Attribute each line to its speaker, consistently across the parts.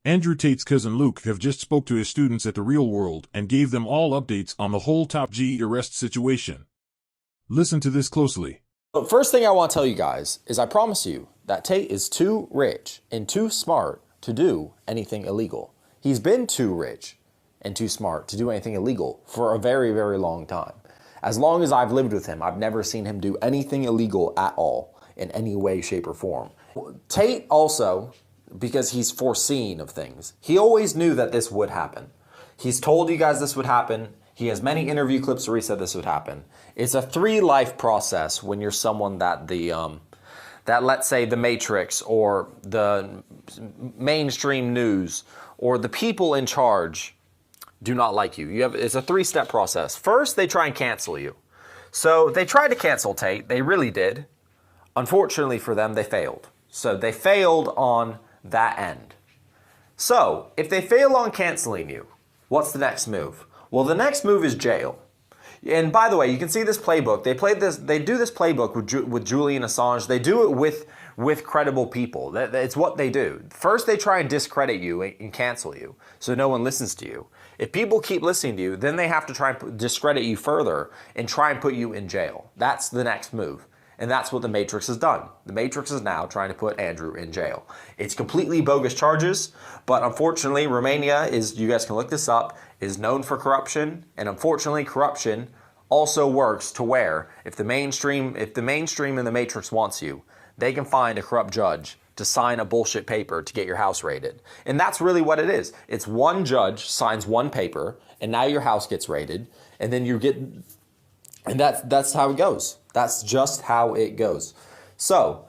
Speaker 1: Andrew Tate's cousin Luke have just spoke to his students at the Real World and gave them all updates on the whole Top G arrest situation. Listen to this closely.
Speaker 2: The first thing I want to tell you guys is I promise you that Tate is too rich and too smart to do anything illegal. He's been too rich and too smart to do anything illegal for a very, very long time. As long as I've lived with him, I've never seen him do anything illegal at all in any way, shape, or form. Tate also, because he's foreseen of things, he always knew that this would happen. He's told you guys this would happen. He has many interview clips where he said this would happen. It's a 3-life process when you're someone that that let's say the Matrix or the mainstream news or the people in charge do not like you. It's a 3-step process. First, they try and cancel you. So they tried to cancel Tate. They really did. Unfortunately for them, they failed. So they failed on that end. So if they fail on canceling you, what's the next move? Well, the next move is jail. And by the way, you can see this playbook. They do this playbook with Julian Assange. They do it with credible people. It's what they do. First, they try and discredit you and cancel you, so no one listens to you. If people keep listening to you, then they have to try and discredit you further and try and put you in jail. That's the next move. And that's what the Matrix has done. The Matrix is now trying to put Andrew in jail. It's completely bogus charges, but unfortunately, Romania is, you guys can look this up, is known for corruption, and unfortunately, corruption also works to where if the mainstream and the Matrix wants you, they can find a corrupt judge to sign a bullshit paper to get your house raided. And that's really what it is. It's one judge signs one paper, and now your house gets raided, and then you get, and that's how it goes. That's just how it goes. So,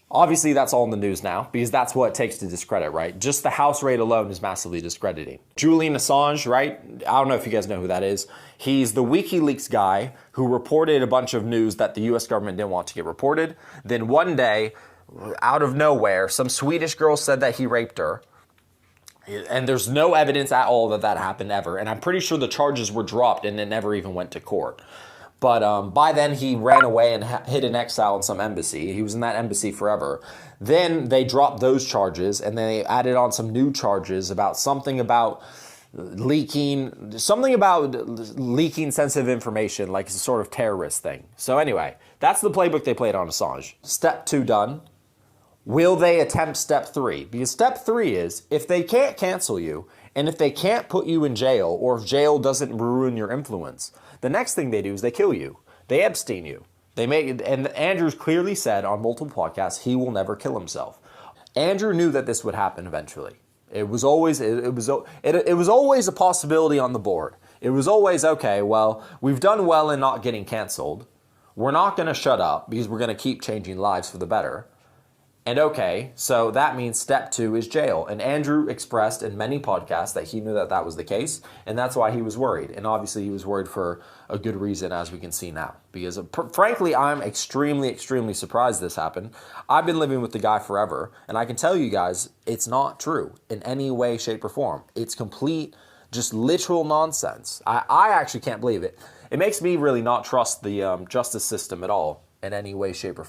Speaker 2: obviously that's all in the news now, because that's what it takes to discredit, right? Just the house raid alone is massively discrediting. Julian Assange, right? I don't know if you guys know who that is. He's the WikiLeaks guy who reported a bunch of news that the US government didn't want to get reported. Then one day, out of nowhere, some Swedish girl said that he raped her. And there's no evidence at all that that happened ever. And I'm pretty sure the charges were dropped and it never even went to court. But by then, he ran away and hid in exile in some embassy. He was in that embassy forever. Then they dropped those charges, and they added on some new charges about something about leaking sensitive information, like it's a sort of terrorist thing. So anyway, that's the playbook they played on Assange. Step 2 done. Will they attempt step 3? Because step 3 is, if they can't cancel you, and if they can't put you in jail, or if jail doesn't ruin your influence, the next thing they do is they kill you. They Epstein you. And Andrew's clearly said on multiple podcasts he will never kill himself. Andrew knew that this would happen eventually. It was always a possibility on the board. It was always, okay, well, we've done well in not getting canceled. We're not going to shut up because we're going to keep changing lives for the better. And okay, so that means step 2 is jail. And Andrew expressed in many podcasts that he knew that that was the case, and that's why he was worried. And obviously he was worried for a good reason, as we can see now. Because frankly, I'm extremely, extremely surprised this happened. I've been living with the guy forever, and I can tell you guys, it's not true in any way, shape, or form. It's complete, just literal nonsense. I actually can't believe it. It makes me really not trust the justice system at all in any way, shape, or form.